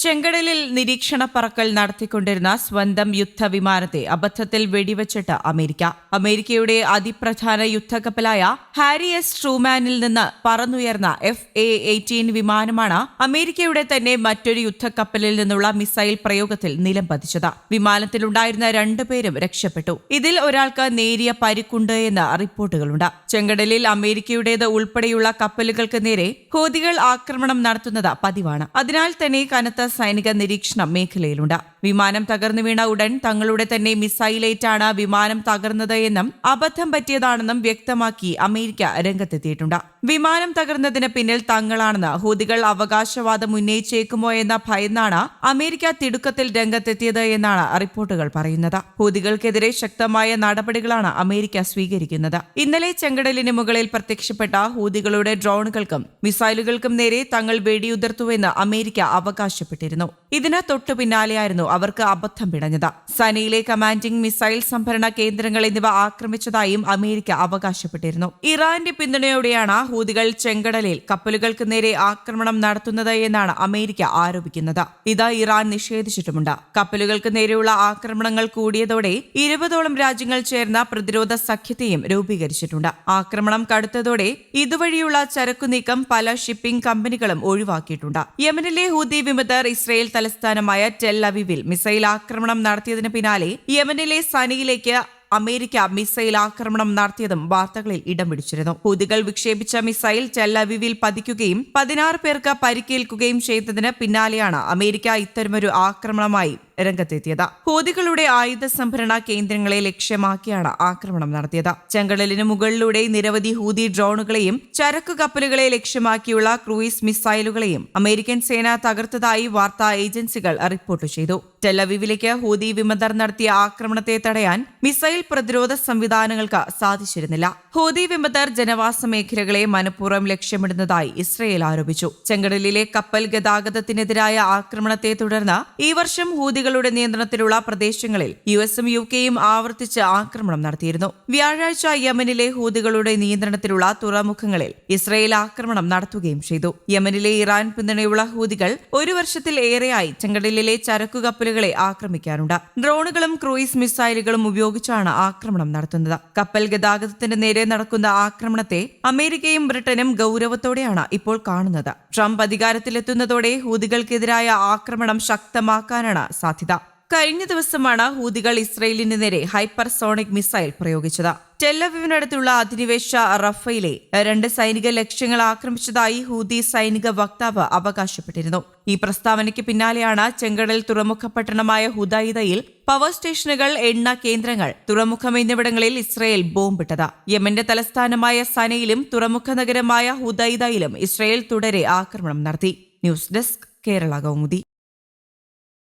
ചെങ്കടലിൽ നിരീക്ഷണ പറക്കൽ നടത്തിക്കൊണ്ടിരുന്ന സ്വന്തം യുദ്ധവിമാനത്തെ അബദ്ധത്തിൽ വെടിവെച്ചിട്ട് അമേരിക്കയുടെ അതിപ്രധാന യുദ്ധക്കപ്പലായ ഹാരി എസ് ട്രൂമാനിൽ നിന്ന് പറന്നുയർന്ന FA-18 വിമാനമാണ് അമേരിക്കയുടെ തന്നെ മറ്റൊരു യുദ്ധക്കപ്പലിൽ നിന്നുള്ള മിസൈൽ പ്രയോഗത്തിൽ നിലംപതിച്ചത്. വിമാനത്തിലുണ്ടായിരുന്ന 2 പേരും രക്ഷപ്പെട്ടു. ഇതിൽ ഒരാൾക്ക് നേരിയ പരിക്കുണ്ട് എന്ന് റിപ്പോർട്ടുകളുണ്ട്. ചെങ്കടലിൽ അമേരിക്കയുടേത് ഉൾപ്പെടെയുള്ള കപ്പലുകൾക്ക് നേരെ ഹൂതികൾ ആക്രമണം നടത്തുന്നത് പതിവാണ്. അതിനാൽ തന്നെ കനത്ത സൈനിക നിരീക്ഷണം മേഖലയിലുണ്ട്. വിമാനം തകർന്നു വീണ ഉടൻ തങ്ങളുടെ തന്നെ മിസൈലേറ്റാണ് വിമാനം തകർന്നത് എന്നും അബദ്ധം പറ്റിയതാണെന്നും വ്യക്തമാക്കി അമേരിക്ക രംഗത്തെത്തിയിട്ടുണ്ട്. വിമാനം തകർന്നതിന് പിന്നിൽ തങ്ങളാണെന്ന് ഹൂതികൾ അവകാശവാദം ഉന്നയിച്ചേക്കുമോ എന്ന ഭയന്നാണ് അമേരിക്ക തിടുക്കത്തിൽ രംഗത്തെത്തിയത് എന്നാണ് റിപ്പോർട്ടുകൾ പറയുന്നത്. ഹൂതികൾക്കെതിരെ ശക്തമായ നടപടികളാണ് അമേരിക്ക സ്വീകരിക്കുന്നത്. ഇന്നലെ ചെങ്കടലിന് മുകളിൽ പ്രത്യക്ഷപ്പെട്ട ഹൂതികളുടെ ഡ്രോണുകൾക്കും മിസൈലുകൾക്കും നേരെ തങ്ങൾ വെടിയുതിർത്തുവെന്ന് അമേരിക്ക അവകാശപ്പെട്ടിരുന്നു. ഇതിന് തൊട്ടു പിന്നാലെയായിരുന്നു അവർക്ക് അബദ്ധം പിടഞ്ഞത്. സനയിലെ കമാൻഡിംഗ് മിസൈൽ സംഭരണ കേന്ദ്രങ്ങൾ എന്നിവ ആക്രമിച്ചതായും അമേരിക്ക അവകാശപ്പെട്ടിരുന്നു. ഇറാന്റെ പിന്തുണയോടെയാണ് ഹൂതികൾ ചെങ്കടലിൽ കപ്പലുകൾക്ക് നേരെ ആക്രമണം നടത്തുന്നത് എന്നാണ് അമേരിക്ക ആരോപിക്കുന്നത്. ഇത് ഇറാൻ നിഷേധിച്ചിട്ടുമുണ്ട്. കപ്പലുകൾക്ക് നേരെയുള്ള ആക്രമണങ്ങൾ കൂടിയതോടെ 20ഓളം രാജ്യങ്ങൾ ചേർന്ന പ്രതിരോധ സഖ്യത്തെയും രൂപീകരിച്ചിട്ടുണ്ട്. ആക്രമണം കടുത്തതോടെ ഇതുവഴിയുള്ള ചരക്കുനീക്കം പല ഷിപ്പിംഗ് കമ്പനികളും ഒഴിവാക്കിയിട്ടുണ്ട്. യമനിലെ ഹൂതി വിമതർ ഇസ്രയേൽ തലസ്ഥാനമായ ടെൽ അവീവിൽ മിസൈൽ ആക്രമണം നടത്തിയതിന് പിന്നാലെ യമനിലെ സനയിലേക്ക് അമേരിക്ക മിസൈൽ ആക്രമണം നടത്തിയതും വാർത്തകളിൽ ഇടം പിടിച്ചിരുന്നു. ഹൂതികൾ വിക്ഷേപിച്ച മിസൈൽ ടെൽ അവീവിൽ പതിക്കുകയും 16 പേർക്ക് പരിക്കേൽക്കുകയും ചെയ്തതിന് പിന്നാലെയാണ് അമേരിക്ക ഇത്തരമൊരു ആക്രമണമായി രംഗത്തെത്തിയത്. ഹൂതികളുടെ ആയുധ സംഭരണ കേന്ദ്രങ്ങളെ ലക്ഷ്യമാക്കിയാണ് ആക്രമണം നടത്തിയത്. ചെങ്കടലിന് മുകളിലൂടെ നിരവധി ഹൂതി ഡ്രോണുകളെയും ചരക്കു കപ്പലുകളെ ലക്ഷ്യമാക്കിയുള്ള ക്രൂയിസ് മിസൈലുകളെയും അമേരിക്കൻ സേന തകർത്തതായി വാർത്താ ഏജൻസികൾ റിപ്പോർട്ട് ചെയ്തു. ടെൽ അവീവിലേക്ക് ഹൂതി വിമതർ നടത്തിയ ആക്രമണത്തെ തടയാൻ മിസൈൽ പ്രതിരോധ സംവിധാനങ്ങൾക്ക് സാധിച്ചിരുന്നില്ല. ഹൂതി വിമതർ ജനവാസ മേഖലകളെ മനഃപൂർവ്വം ലക്ഷ്യമിടുന്നതായി ഇസ്രയേൽ ആരോപിച്ചു. ചെങ്കടലിലെ കപ്പൽ ഗതാഗതത്തിനെതിരായ ആക്രമണത്തെ തുടർന്ന് ഈ വർഷം ഹൂതികളുടെ നിയന്ത്രണത്തിലുള്ള പ്രദേശങ്ങളിൽ യുഎസും യുകെയും ആവർത്തിച്ച് ആക്രമണം നടത്തിയിരുന്നു. വ്യാഴാഴ്ച യമനിലെ ഹൂതികളുടെ നിയന്ത്രണത്തിലുള്ള തുറമുഖങ്ങളിൽ ഇസ്രയേൽ ആക്രമണം നടത്തുകയും ചെയ്തു. യമനിലെ ഇറാൻ പിന്തുണയുള്ള ഹൂതികൾ 1 വർഷത്തിൽ ഏറെയായി ചെങ്കടലിലെ ചരക്കു കപ്പലുകളെ ആക്രമിക്കാറുണ്ട്. ഡ്രോണുകളും ക്രൂയിസ് മിസൈലുകളും ഉപയോഗിച്ചാണ് ആക്രമണം നടത്തുന്നത്. കപ്പൽ ഗതാഗതത്തിന് നേരെ നടക്കുന്ന ആക്രമണത്തെ അമേരിക്കയും ബ്രിട്ടനും ഗൌരവത്തോടെയാണ് ഇപ്പോൾ കാണുന്നത്. ട്രംപ് അധികാരത്തിലെത്തുന്നതോടെ ഹൂതികൾക്കെതിരായ ആക്രമണം ശക്തമാക്കാനാണ് സാധ്യത. കഴിഞ്ഞ ദിവസമാണ് ഹൂതികൾ ഇസ്രയേലിന് നേരെ ഹൈപ്പർസോണിക് മിസൈൽ പ്രയോഗിച്ചത്. ടെൽ അവീവിനടുത്തുള്ള അധിനിവേശ റഫയിലെ 2 സൈനിക ലക്ഷ്യങ്ങൾ ആക്രമിച്ചതായി ഹൂതി സൈനിക വക്താവ് അവകാശപ്പെട്ടിരുന്നു. ഈ പ്രസ്താവനയ്ക്ക് പിന്നാലെയാണ് ചെങ്കടൽ തുറമുഖ പട്ടണമായ ഹുദൈദയിൽ പവർ സ്റ്റേഷനുകൾ, എണ്ണ കേന്ദ്രങ്ങൾ, തുറമുഖം എന്നിവിടങ്ങളിൽ ഇസ്രയേൽ ബോംബിട്ടത്. യമന്റെ തലസ്ഥാനമായ സനയിലും തുറമുഖ നഗരമായ ഹുദൈദയിലും ഇസ്രയേൽ തുടരെ ആക്രമണം നടത്തി. News desk Kerala Kaumudi.